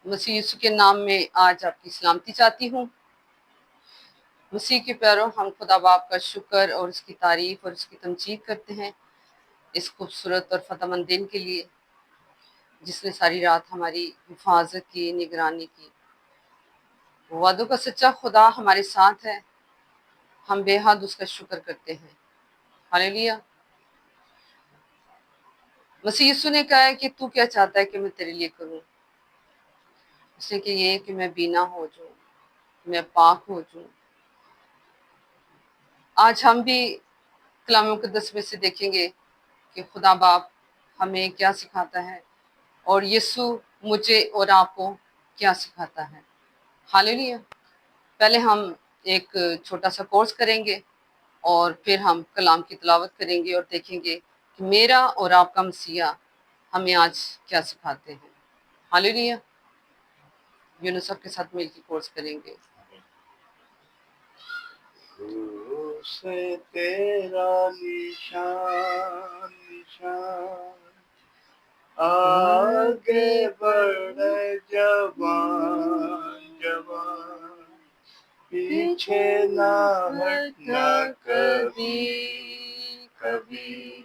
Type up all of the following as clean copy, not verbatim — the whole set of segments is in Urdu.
مسیح یسوع کے نام میں آج آپ کی سلامتی چاہتی ہوں۔ مسیح کے پیاروں، ہم خدا باپ کا شکر اور اس کی تعریف اور اس کی تمجید کرتے ہیں اس خوبصورت اور فتح مند دن کے لیے جس نے ساری رات ہماری حفاظت کی، نگرانی کی۔ وعدوں کا سچا خدا ہمارے ساتھ ہے، ہم بے حد اس کا شکر کرتے ہیں۔ ہاللیلویا۔ مسیح یسوع نے کہا ہے کہ تو کیا چاہتا ہے کہ میں تیرے لیے کروں؟ اس نے کہ یہ کہ میں بینا ہو جاؤں، میں پاک ہو جاؤں۔ آج ہم بھی کلام مقدس میں سے دیکھیں گے کہ خدا باپ ہمیں کیا سکھاتا ہے اور یسوع مجھے اور آپ کو کیا سکھاتا ہے۔ ہاللیلویا۔ پہلے ہم ایک چھوٹا سا کورس کریں گے اور پھر ہم کلام کی تلاوت کریں گے اور دیکھیں گے کہ میرا اور آپ کا مسیح ہمیں آج کیا سکھاتے ہیں۔ ہاللیلویا۔ یونس سب کے ساتھ مل کے کورس کریں گے۔ سے تیرا نشان نشان آگے بڑھ جوان جوان پیچھے نہ ہٹنا کبھی کبھی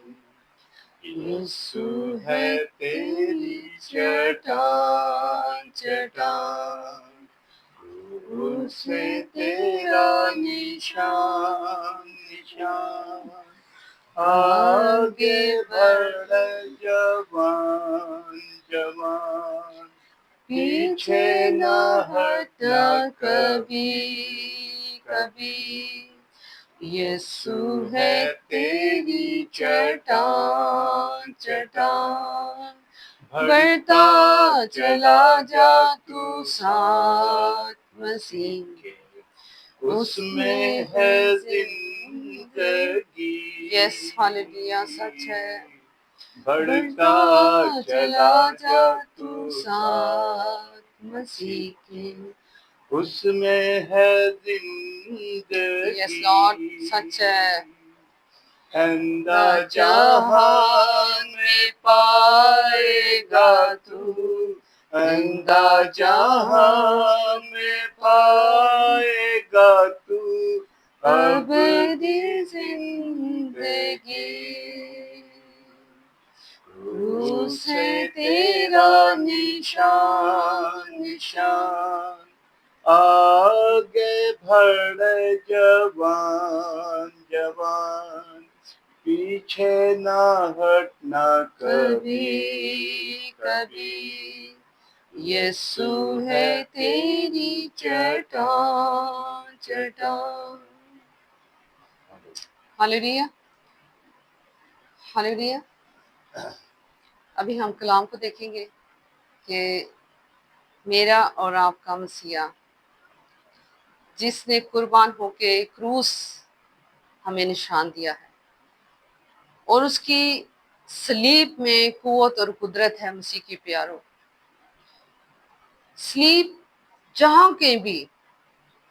یسوع ہے تیری چٹان چٹان سے تیرا نشان نشان آگے بڑھ جوان جوان پیچھے نہ ہٹنا کبھی کبھی یسوع ہے تیری چٹان چٹان بڑھتا چلا جا تو ساتھ مسیح کے اس میں ہے زندگی۔ یس ہاللیلویا، سچ ہے۔ بڑھتا چلا جا تو ساتھ مسیح کے اس میں ہے زندگی۔ یس لارڈ، سچ ہے۔ اندھا جہان میں پائے گا تو اندھا جہان میں پائے گا تو ابدی زندگی۔ کروس سے تیرا نشان نشان آگے بڑھ جوان جوان پیچھے نہ ہٹنا کبھی کبھی یسوع ہے تیری چٹان چٹان۔ ہاللیلویا ہاللیلویا۔ ابھی ہم کلام کو دیکھیں گے کہ میرا اور آپ کا مسیح جس نے قربان ہو کے کروس ہمیں نشان دیا ہے اور اس کی صلیب میں قوت اور قدرت ہے۔ مسیح کی پیاروں، صلیب جہاں کہیں بھی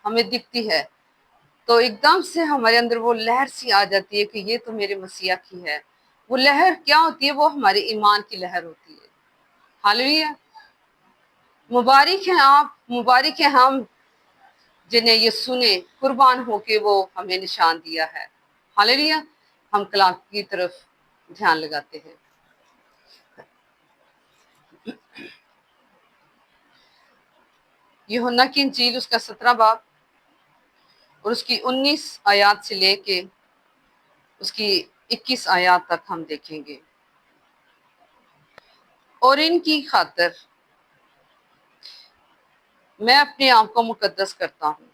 ہمیں دکھتی ہے تو ایک دم سے ہمارے اندر وہ لہر سی آ جاتی ہے کہ یہ تو میرے مسیح کی ہے۔ وہ لہر کیا ہوتی ہے؟ وہ ہمارے ایمان کی لہر ہوتی ہے۔ ہاللیلویا۔ مبارک ہیں آپ، مبارک ہیں ہم جنہیں یسوع نے قربان ہو کے وہ ہمیں نشان دیا ہے۔ ہاللیلویا۔ ہم کلام کی طرف دھیان لگاتے ہیں۔ یوحنا کی انجیل اس کا 17 باب اور اس کی 19 آیات سے لے کے اس کی 21 آیات تک ہم دیکھیں گے۔ اور ان کی خاطر میں اپنے آپ کو مقدس کرتا ہوں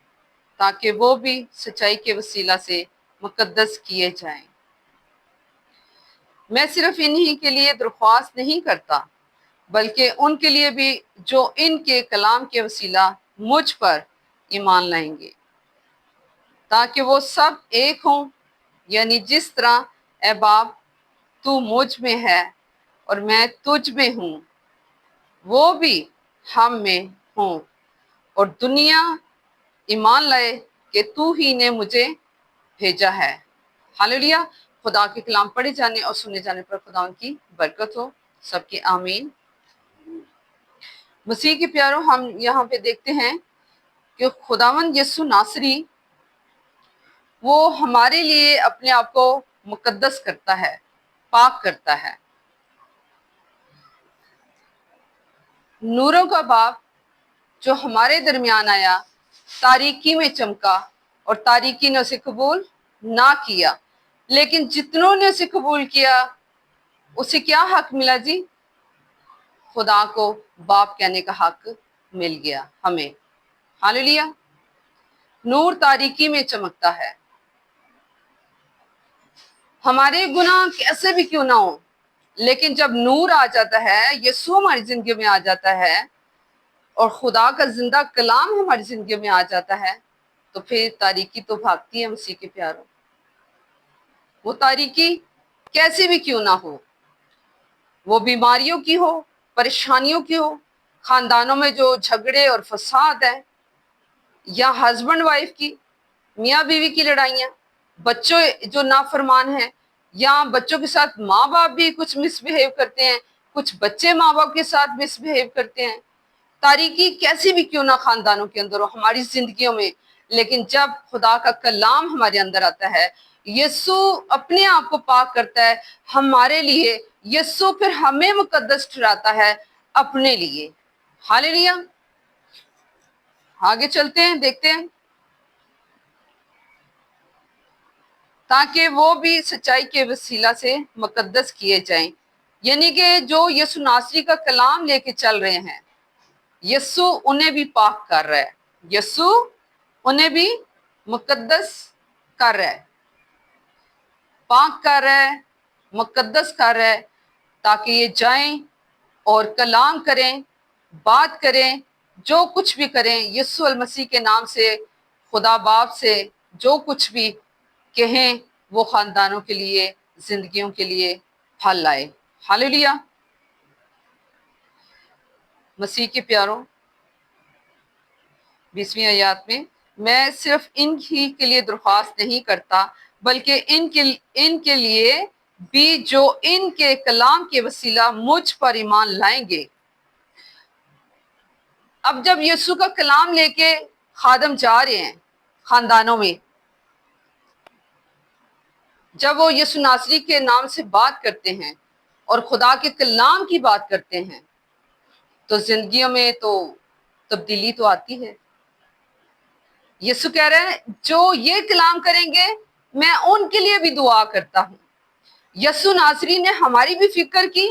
تاکہ وہ بھی سچائی کے وسیلہ سے مقدس کیے جائیں۔ میں صرف انہی کے لیے درخواست نہیں کرتا بلکہ ان کے لیے بھی جو ان کے کلام کے وسیلہ مجھ پر ایمان لائیں گے، تاکہ وہ سب ایک ہوں، یعنی جس طرح اے باپ تو مجھ میں ہے اور میں تجھ میں ہوں، وہ بھی ہم میں ہوں، اور دنیا ایمان لائے کہ تو ہی نے مجھے بھیجا ہے۔ ہاللیلویا۔ خدا کے کلام پڑھے جانے اور سنے جانے پر خدا ان کی برکت ہو۔ سب کی آمین۔ مسیح کے پیاروں، ہم یہاں پہ دیکھتے ہیں کہ خداوند یسوع ناصری وہ ہمارے لیے اپنے آپ کو مقدس کرتا ہے، پاک کرتا ہے۔ نوروں کا باپ جو ہمارے درمیان آیا، تاریکی میں چمکا اور تاریکی نے اسے قبول نہ کیا، لیکن جتنوں نے اسے قبول کیا اسے کیا حق ملا جی؟ خدا کو باپ کہنے کا حق مل گیا ہمیں۔ ہاللیلویا۔ نور تاریکی میں چمکتا ہے۔ ہمارے گناہ کیسے بھی کیوں نہ ہو، لیکن جب نور آ جاتا ہے، یسوع ہماری زندگی میں آ جاتا ہے اور خدا کا زندہ کلام ہماری زندگی میں آ جاتا ہے، تو پھر تاریکی تو بھاگتی ہے مسیح کے پیاروں۔ وہ تاریکی کیسے بھی کیوں نہ ہو، وہ بیماریوں کی ہو، پریشانیوں کی ہو، خاندانوں میں جو جھگڑے اور فساد ہے، یا ہسبینڈ وائف کی، میاں بیوی کی لڑائیاں، بچوں جو نافرمان ہیں، یا بچوں کے ساتھ ماں باپ بھی کچھ مس بہیو کرتے ہیں، کچھ بچے ماں باپ کے ساتھ مس بہیو کرتے ہیں، تاریکی کیسی بھی کیوں نہ خاندانوں کے اندر ہو، ہماری زندگیوں میں، لیکن جب خدا کا کلام ہمارے اندر آتا ہے، یسوع اپنے آپ کو پاک کرتا ہے ہمارے لیے، یسوع پھر ہمیں مقدس ٹھہراتا ہے اپنے لیے۔ ہاللیلویا۔ آگے چلتے ہیں، دیکھتے ہیں۔ تاکہ وہ بھی سچائی کے وسیلہ سے مقدس کیے جائیں، یعنی کہ جو یسوع ناصری کا کلام لے کے چل رہے ہیں، یسوع انہیں بھی پاک کر رہا ہے، یسوع انہیں بھی مقدس کر رہا ہے، پاک کر رہا ہے، مقدس کر رہا ہے، تاکہ یہ جائیں اور کلام کریں، بات کریں، جو کچھ بھی کریں یسوع المسیح کے نام سے، خدا باپ سے جو کچھ بھی کہیں وہ خاندانوں کے لیے، زندگیوں کے لیے پھل لائے۔ ہاللیلویا۔ مسیح کے پیاروں، 20ویں آیات میں صرف ان ہی کے لیے درخواست نہیں کرتا، بلکہ ان کے لیے بھی جو ان کے کلام کے وسیلہ مجھ پر ایمان لائیں گے۔ اب جب یسوع کا کلام لے کے خادم جا رہے ہیں خاندانوں میں، جب وہ یسوع ناصری کے نام سے بات کرتے ہیں اور خدا کے کلام کی بات کرتے ہیں، تو زندگیوں میں تو تبدیلی تو آتی ہے۔ یسوع کہہ رہے ہیں جو یہ کلام کریں گے میں ان کے لیے بھی دعا کرتا ہوں۔ یسوع ناصری نے ہماری بھی فکر کی،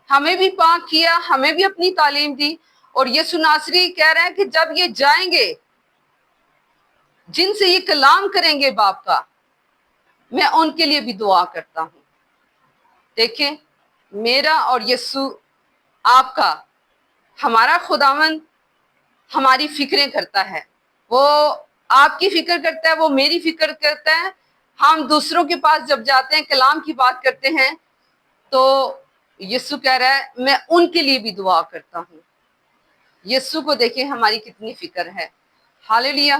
ہمیں بھی پاک کیا، ہمیں بھی اپنی تعلیم دی، اور یسوع ناصری کہہ رہے ہیں کہ جب یہ جائیں گے، جن سے یہ کلام کریں گے باپ کا، میں ان کے لیے بھی دعا کرتا ہوں۔ دیکھیں، میرا اور یسوع آپ کا، ہمارا خداوند ہماری فکریں کرتا ہے، وہ آپ کی فکر کرتا ہے، وہ میری فکر کرتا ہے۔ ہم دوسروں کے پاس جب جاتے ہیں، کلام کی بات کرتے ہیں، تو یسوع کہہ رہا ہے میں ان کے لیے بھی دعا کرتا ہوں۔ یسوع کو دیکھیں ہماری کتنی فکر ہے۔ ہاللیلویا۔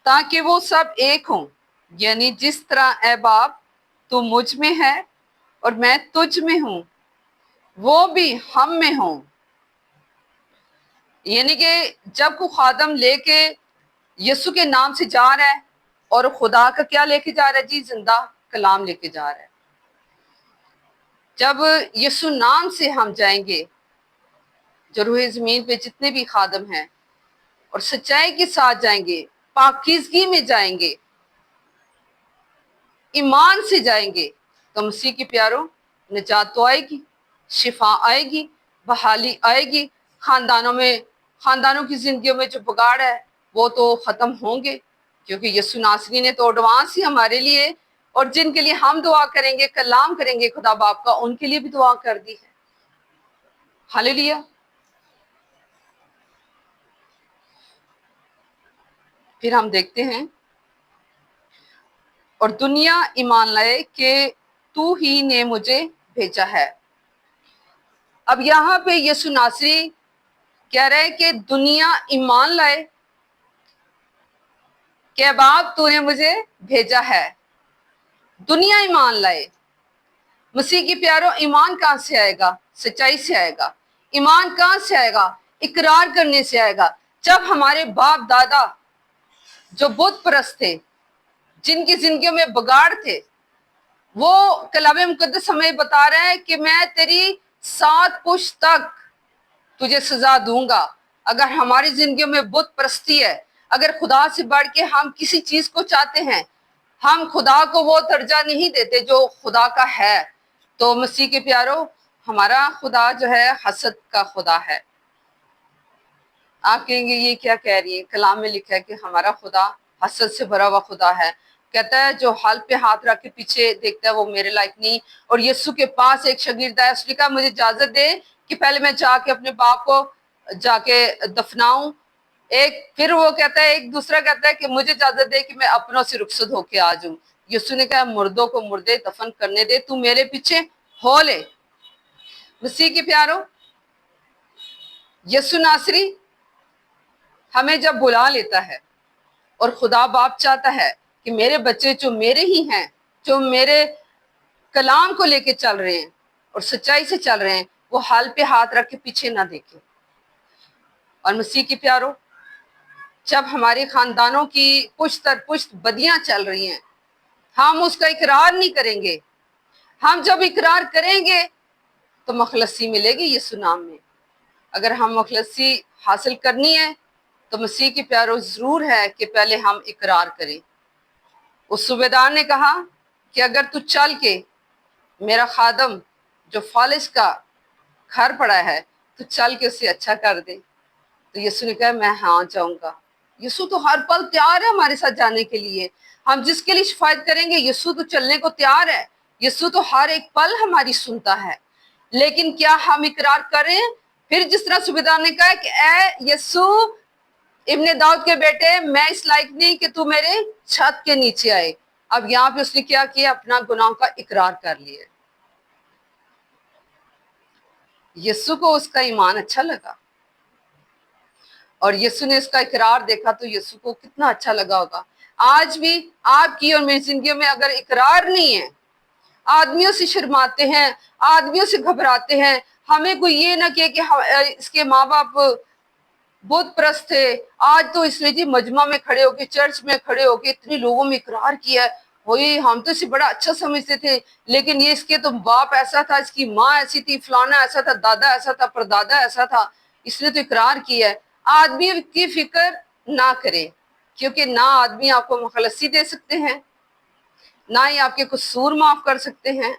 تاکہ وہ سب ایک ہوں، یعنی جس طرح اے باپ تو مجھ میں ہے اور میں تجھ میں ہوں، وہ بھی ہم میں ہوں۔ یعنی کہ جب کوئی خادم لے کے یسوع کے نام سے جا رہا ہے، اور خدا کا کیا لے کے جا رہا ہے جی؟ زندہ کلام لے کے جا رہا ہے۔ جب یسوع نام سے ہم جائیں گے، جو روح زمین پہ جتنے بھی خادم ہیں، اور سچائی کے ساتھ جائیں گے، پاکیزگی میں جائیں گے، ایمان سے جائیں گے، تو مسیح کے پیاروں نجات تو آئے گی، شفا آئے گی، بحالی آئے گی، خاندانوں کی زندگیوں میں جو بگاڑ ہے وہ تو ختم ہوں گے، کیونکہ یسوع ناصری نے تو ایڈوانس ہی ہمارے لیے، اور جن کے لیے ہم دعا کریں گے، کلام کریں گے خدا باپ کا، ان کے لیے بھی دعا کر دی ہے۔ ہاللیلویا۔ پھر ہم دیکھتے ہیں، اور دنیا ایمان لائے کہ تو ہی نے مجھے بھیجا ہے۔ اب یہاں پہ یسوع ناصری کہہ رہے ہیں کہ دنیا ایمان لائے کہ اب آپ تو نے مجھے بھیجا ہے۔ دنیا ایمان لائے۔ مسیح کی پیارو، ایمان کہاں سے آئے گا؟ سچائی سے آئے گا۔ ایمان کہاں سے آئے گا؟ اقرار کرنے سے آئے گا۔ جب ہمارے باپ دادا جو بت پرست تھے، جن کی زندگیوں میں بگاڑ تھے، وہ کلام مقدس ہمیں بتا رہا ہے کہ میں تیری 7 پشت تک تجھے سزا دوں گا۔ اگر ہماری زندگیوں میں بت پرستی ہے، اگر خدا سے بڑھ کے ہم کسی چیز کو چاہتے ہیں، ہم خدا کو وہ درجہ نہیں دیتے جو خدا کا ہے، تو مسیح کے پیارو، ہمارا خدا جو ہے حسد کا خدا ہے۔ آپ کہیں گے یہ کیا کہہ رہی ہے؟ کلام میں لکھا ہے کہ ہمارا خدا حسد سے بھرا ہوا خدا ہے۔ کہتا ہے جو حال پہ ہاتھ رکھ کے پیچھے دیکھتا ہے وہ میرے لائق نہیں۔ اور یسوع کے پاس ایک شاگرد ہے، اس نے کہا مجھے اجازت دے کہ پہلے میں جا کے اپنے باپ کو جا کے دفناؤں۔ پھر وہ کہتا ہے، ایک دوسرا کہتا ہے کہ مجھے اجازت دے کہ میں اپنوں سے رخصت ہو کے آ جاؤں۔ یسوع نے کہا مردوں کو مردے دفن کرنے دے، تو میرے پیچھے ہو لے۔ مسیح کے پیارو، یسوع ناصری ہمیں جب بلا لیتا ہے اور خدا باپ چاہتا ہے کہ میرے بچے جو میرے ہی ہیں، جو میرے کلام کو لے کے چل رہے ہیں اور سچائی سے چل رہے ہیں، وہ حال پہ ہاتھ رکھ کے پیچھے نہ دیکھیں۔ اور مسیح کی پیارو، جب ہمارے خاندانوں کی پشت در پشت بدیاں چل رہی ہیں، ہم اس کا اقرار نہیں کریں گے۔ ہم جب اقرار کریں گے تو مخلصی ملے گی یسوع نام میں۔ اگر ہم مخلصی حاصل کرنی ہے تو مسیح کی پیارو ضرور ہے کہ پہلے ہم اقرار کریں۔ اس صوبیدار نے کہا کہ اگر تو چل کے میرا خادم جو فالج کا گھر پڑا ہے تو چل کے اسے اچھا کر دے۔ تو یسوع نے کہا میں ہاں جاؤں گا۔ یسوع تو ہر پل تیار ہے ہمارے ساتھ جانے کے لیے۔ ہم جس کے لیے شفاعت کریں گے یسوع تو چلنے کو تیار ہے۔ یسوع تو ہر ایک پل ہماری سنتا ہے، لیکن کیا ہم اقرار کریں؟ پھر جس طرح صوبیدار نے کہا کہ اے یسوع ابن داؤد کے بیٹے، میں اس لائق نہیں کہ تو میرے چھت کے نیچے آئے۔ اب یہاں پہ اس نے کیا کیا؟ اپنا گناہ کا اقرار کر لیا۔ یسوع کو اس کا ایمان اچھا لگا، اور یسوع نے اس کا اقرار دیکھا تو یسوع کو کتنا اچھا لگا ہوگا۔ آج بھی آپ کی اور میری زندگیوں میں اگر اقرار نہیں ہے، آدمیوں سے شرماتے ہیں، آدمیوں سے گھبراتے ہیں، ہمیں کوئی یہ نہ کہ اس کے ماں باپ بت پرست تھے، آج تو اس نے جی مجمع میں کھڑے ہو کے، چرچ میں کھڑے ہو کے اتنے لوگوں میں اقرار کیا ہے، وہی ہم تو اسے بڑا اچھا سمجھتے تھے، لیکن یہ اس کے تو باپ ایسا تھا، اس کی ماں ایسی تھی، فلانا ایسا تھا، دادا ایسا تھا، پردادا ایسا تھا، اس نے تو اقرار کیا ہے۔ آدمی کی فکر نہ کرے، کیونکہ نہ آدمی آپ کو مخلصی دے سکتے ہیں، نہ ہی آپ کے قصور معاف کر سکتے ہیں۔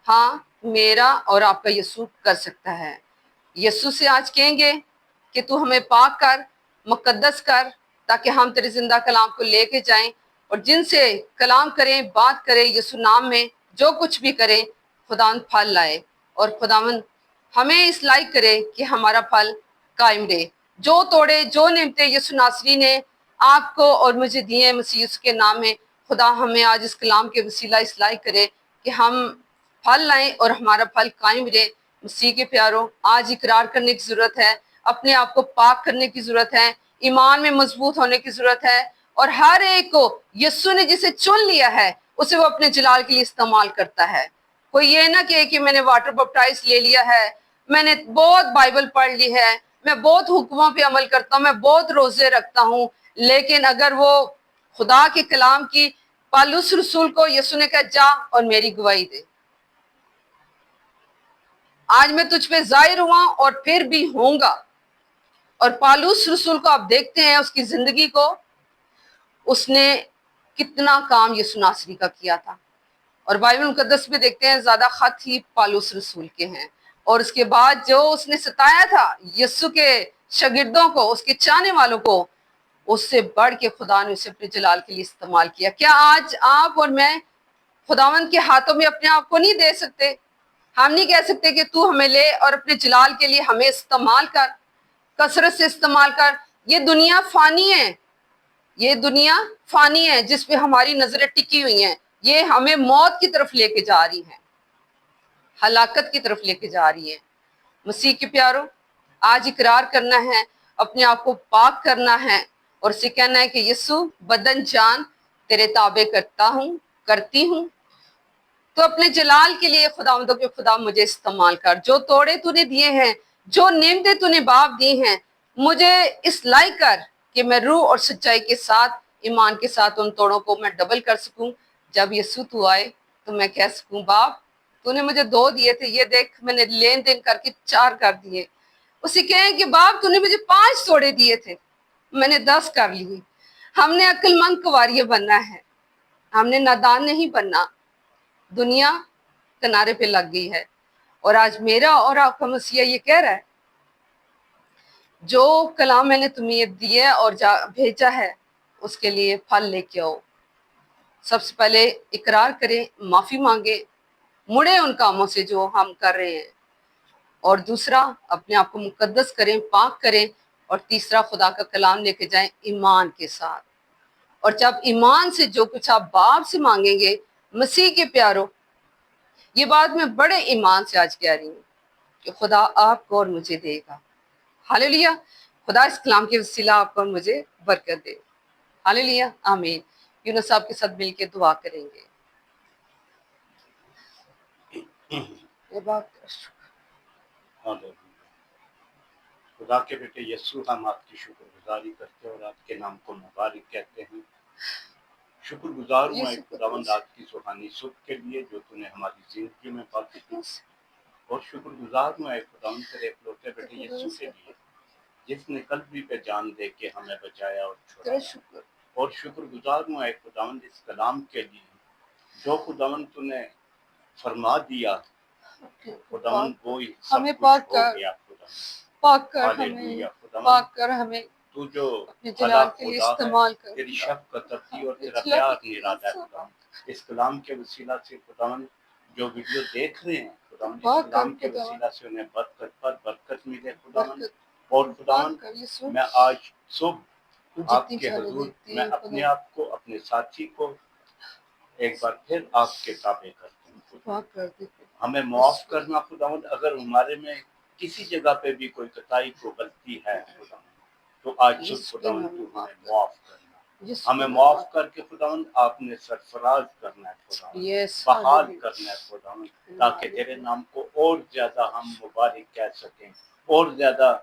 ہاں، میرا اور آپ کا یسوع کر سکتا ہے۔ یسوع سے آج کہیں گے کہ تو ہمیں پاک کر، مقدس کر، تاکہ ہم تیرے زندہ کلام کو لے کے جائیں، اور جن سے کلام کریں، بات کریں، یسوع نام میں جو کچھ بھی کریں، خداوند پھل لائے، اور خداوند ہمیں اس لائق کرے کہ ہمارا پھل قائم رہے۔ جو توڑے، جو نعمتیں یسوع ناصری نے آپ کو اور مجھے دیے مسیح یسوع کے نام میں، خدا ہمیں آج اس کلام کے وسیلہ اس لائق کرے کہ ہم پھل لائیں اور ہمارا پھل قائم رہے۔ مسیح کے پیاروں، آج اقرار کرنے کی ضرورت ہے، اپنے آپ کو پاک کرنے کی ضرورت ہے، ایمان میں مضبوط ہونے کی ضرورت ہے، اور ہر ایک کو یسوع نے جسے چن لیا ہے اسے وہ اپنے جلال کے لیے استعمال کرتا ہے۔ کوئی یہ نہ کہ میں نے واٹر بیپٹائز لے لیا ہے، میں نے بہت بائبل پڑھ لی ہے، میں بہت حکموں پہ عمل کرتا ہوں، میں بہت روزے رکھتا ہوں، لیکن اگر وہ خدا کے کلام کی پالوس رسول کو یسوع نے کہا جا اور میری گواہی دے، آج میں تجھ پہ ظاہر ہوا اور پھر بھی ہوں گا۔ اور پالوس رسول کو آپ دیکھتے ہیں، اس کی زندگی کو، اس نے کتنا کام یسوع ناصری کا کیا تھا، اور بائبل مقدس میں دیکھتے ہیں زیادہ خط ہی پالوس رسول کے ہیں، اور اس کے بعد جو اس نے ستایا تھا یسوع کے شاگردوں کو، اس کے چاہنے والوں کو، اس سے بڑھ کے خدا نے اسے اپنے جلال کے لیے استعمال کیا۔ کیا آج آپ اور میں خداوند کے ہاتھوں میں اپنے آپ کو نہیں دے سکتے؟ ہم نہیں کہہ سکتے کہ تو ہمیں لے اور اپنے جلال کے لیے ہمیں استعمال کر، کثرت سے استعمال کر۔ یہ دنیا فانی ہے، یہ دنیا فانی ہے جس پہ ہماری نظریں ٹکی ہوئی ہیں، یہ ہمیں موت کی طرف لے کے جا رہی ہیں، ہلاکت کی طرف لے کے جا رہی ہے۔ مسیح کے پیارو، آج اقرار کرنا ہے، اپنے آپ کو پاک کرنا ہے، اور اسے کہنا ہے کہ یسوع بدن جان تیرے تابع کرتی ہوں، تو اپنے جلال کے لیے خداوندوں کے خدا مجھے استعمال کر، جو توڑے تو نے دیے ہیں، جو نعمتیں تو نے باپ دی ہیں، مجھے اس لائق کر کہ میں روح اور سچائی کے ساتھ، ایمان کے ساتھ ان توڑوں کو میں ڈبل کر سکوں۔ جب یسوع تو آئے تو میں کہہ سکوں باپ تو نے مجھے 2 دیے تھے، یہ دیکھ میں نے لین دین کر کے 4 کر دیے۔ اسے کہیں کہ باپ تو نے مجھے 5 توڑے دیے تھے، میں نے 10 کر لیے۔ ہم نے عقل مند کنواریاں بننا ہے، ہم نے نادان نہیں بننا۔ دنیا کنارے پہ لگ گئی ہے، اور آج میرا اور آپ کا مسیح یہ کہہ رہا ہے جو کلام میں نے تمہیں دیے اور بھیجا ہے اس کے لیے پھل لے کے آؤ۔ سب سے پہلے اقرار کریں، معافی مانگیں، مڑے ان کاموں سے جو ہم کر رہے ہیں، اور دوسرا اپنے آپ کو مقدس کریں، پاک کریں، اور تیسرا خدا کا کلام لے کے جائیں ایمان کے ساتھ۔ اور جب ایمان سے جو کچھ آپ باپ سے مانگیں گے، مسیح کے پیاروں، یہ بات میں بڑے ایمان سے آج کہہ رہی ہوں کہ خدا آپ کو اور مجھے دے گا۔ ہاللیلویا۔ خدا اس کلام کے وسیلہ آپ کو اور مجھے برکت دے۔ ہاللیلویا، آمین۔ یونس صاحب کے ساتھ مل کے دعا کریں گے۔ یہ بات ہاللویہ۔ خدا کے بیٹے یسوع، ہم آپ کی شکر گزاری کرتے ہیں اور آپ کے نام کو مبارک کہتے ہیں۔ شکر گزار ہوں اے خداوند آج کی سبحانی صبح کے لیے جو تو نے ہماری زندگی میں بخشی دی، اور شکر گزار ہوں اے خداوند تیرے اکلوتے بیٹے یسوع کے لیے جس نے کلوری پہ جان دے کے ہمیں بچایا اور چھڑایا، اور شکر گزار ہوں اے خداوند اس کلام کے لیے جو خداوند تو نے فرما دیا، خداوند وہی سب ہمیں کچھ ہو گیا۔ پاک کر، ہاللیلویہ۔ ہمیں خداوند پاک کر، ہمیں تو جو اپنے بھلا جلال کے لیے خدا ہے، استعمال کر۔ تیری شفقت اور تیرا پیار نرالا ہے خداوند۔ اس کلام کے وسیلہ سے خداوند جو ویڈیو دیکھ رہے ہیں خداوند، اس کلام کے وسیلہ سے انہیں برکت پر برکت ملے خداوند۔ اور خداوند میں آج صبح آپ کے حضور میں اپنے آپ کو، اپنے ساتھی کو ایک بار پھر آپ کے تابع کرتا ہوں۔ ہمیں معاف کرنا خداوند، اگر ہمارے میں کسی جگہ پہ بھی کوئی کوتاہی کو غلطی ہے خداوند، تو آج صبح خداوند تو ہمیں معاف کرنا، ہمیں معاف کر کے خداوند آپ نے سرفراز کرنا ہے خداوند، بحال کرنا ہے خداوند، تاکہ تیرے نام کو اور زیادہ ہم مبارک کہہ سکیں، اور زیادہ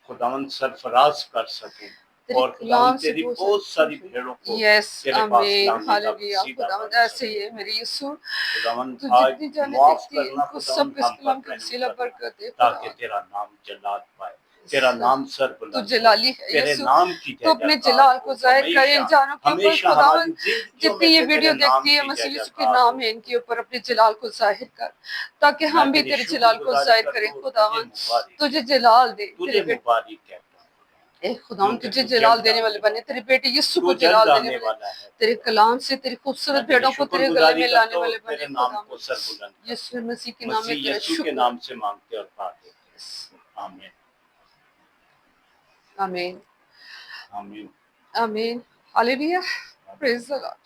خداوند سرفراز کر سکیں، اور خداوند تیری بہت ساری بھیڑوں کو تیرے پاس لانے کا وسیلہ بن سکیں۔ خداوند آج معاف کرنا خداوند ہم پر رحم کرنا، تاکہ تیرا نام جلال پائے، تیرا نام سر تو بلند جلالی ہو، ہے تیرے یسوع، نام کی تو اپنے جے جلال جیکار کو ہو ظاہر کرے ہمیشہ، انسانوں کے اوپر ہمیشہ خداوند۔ ہماری زندگیوں میں جتنی یہ سے ویڈیو تیرے نام دیکھتی ہے کی مسیح جے یسوع کے جیکار نام ہو۔ ہے، ان کے اوپر اپنے جلال کو ظاہر کر، تاکہ میں ہم بھی تیری تیرے شکر جلال کو گزاری ظاہر کرتا کریں ہوں، تجھے خداوند۔ مبارک تجھے کہتا جلال دے ہوں، تیرے تجھے بیٹے، مبارک کہتا ہوں، اے خداوند کیونکہ تجھے تو جلال جلد دینے والے آنے بنے، والا تیرے ہے، بیٹے یسوع تو کو جلد جلال دینے آنے والے، والا ہے تیرے خداوند۔ کلام سے تیری میں خوبصورت تیری بھیڑوں کو شکر تیرے گلے گزاری میں کرتا لانے ہوں والے اور بنے تیرے نام خداوند۔ کو سر بلند کرتا یسوع ہوں۔ مسیح کے نام میں مسیح تیرا یسوع کے شکر۔ نام سے مانگتے اور پاتے ہیں، آمین، آمین، آمین۔ آمین، ہاللیلویہ، پریز دی لارڈ۔